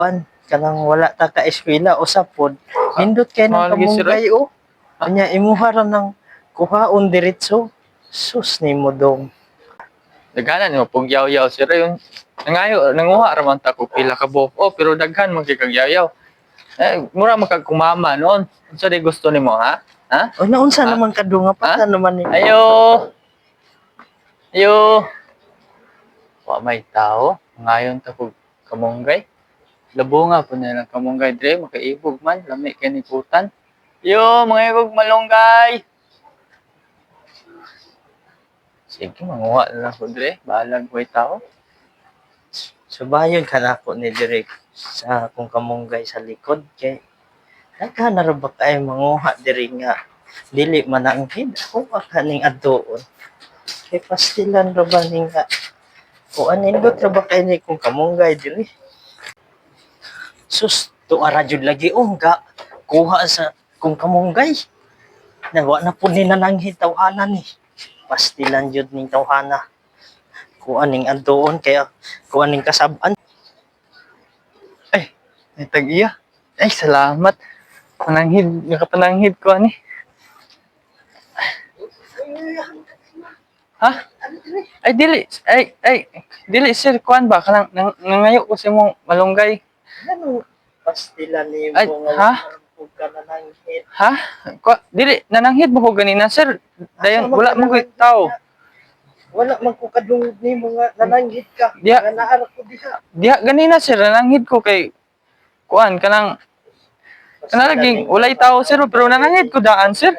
Pan kanang wala ta ka eskwela usap pod nindot kay nang Mahal gyud, sir, kamunggay o anya imuha ra nang kuhaon diretso sus nimo dong. Daghanan mo pug yaw-yaw sir yun. Nanguha ra man ta ko pila ka buhok. Oh, pero daghan man kay kag yaw-yaw. Mura man kag kumama noon. Unsa day gusto nimo, ha? Ha? O naunsa Ha? naman kadunga pa Ha? naman ni Ayo. Ayo. Wa may tao. Ngayon ta kog kamunggay. Labo nga po na lang kamunggay dre, makaibog man, lami kay nikutan. Yo, mga ibog malunggay. Sige, manguha na lang ko dre, bahalag way tao. subayon ka na ako ni direk sa akong kamunggay sa likod kay nagkana ra ba kay manguha diri nga dili man ang hid ako kaning adtuon kay pastilan ra ba ni nga o anindot ra ba kay ni kong kamunggay diri sus tuwa ra jud lagi ga kuha sa kong kamunggay nawa na pud ni nananghid tawhanan ni pastilan jud ning tawhana kuan ning adtuon kaya kuan ning kasab-an. Ay, may tag-iya. Ay, salamat. Pananghid, nakapananghid ko ani. Ha? Ay, dili sir, kuan ba? Kanang nangayo ko sa mong malunggay. Ano pastilan ni Ay, mo ha? nga ka nananghid Ha? Dili, nananghid mo ko ganina, sir. Dayon, wala mo ko tao. wala man ko kadungog ni mga nananghid ka Diya. nga naara ko diha Diha, ganina, sir. Nananghid ko kay, kuan, kanang laging, walay tao, sir. Pero nananghid ko daan, sir.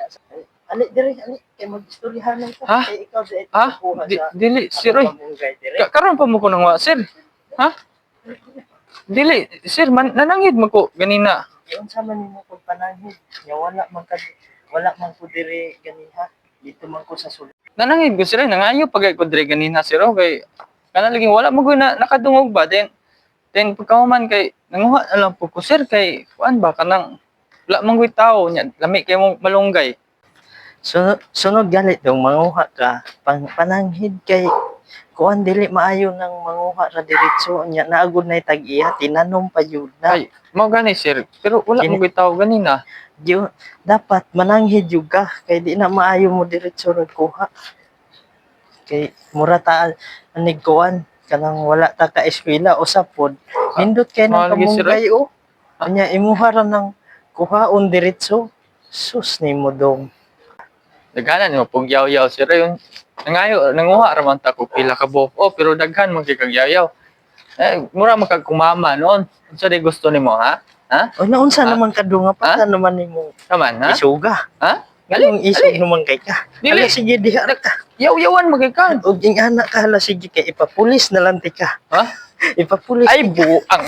ani diri ani kay magistoryahan ko Ha? kay ikaw di Ha? kuha sa Dili, sir, oy. kamunggay diri Karon pa mo ko nang wa, sir. Ha? Dili, sir, nananghid mo ko ganina. unsa man nimo kung pananghid nya wala man ko diri ganiha dito man ko sa sulod Nananghid ko, sir. Nangayo pagay ko dire ganina, sir. Okay. Kana laging wala mo ko na nakadungog ba? Then pagkahuman kay nanguha na lang po ko, sir, kay kuan ba kanang wala man ko'y tao nya. Lami kay mong malunggay. sunod galit dong manguha ka pananghid kay kuan dili maayo nang manguha ra diretso nya naagud nay tag-iya tinanom pa jud na Ay, mao gani, sir. Pero wala mo ko'y tao ganina. dapat mananghid jud ka kay di na maayo mo diretso nagkuha kay mura ta anig kuan kanang wala ta ka eskwela usap pod nindot kay nang mahal gyud, sir, kamunggay o anya imuha ra nang kuhaon diretso sus nimo dong. Daghanan mo pug yaw-yaw, sir. Yun. Nanguha ra man ta ko pila ka buhok. Oh, pero daghan man kay kag yaw-yaw. Mura man kag kumama noon. Unsa day gusto nimo, ha? Ha? O naunsa Ha? naman kadunga pa Ha? naman nimo Kaman, ha? isuga Ha? galong isog naman kay ka Dili. hala sige diha ra ka Yaw-yawan magay og ing anak ka hala sige kay ipapulis na lang ti ka Ha? ipapulis Ay, ti ka. buang.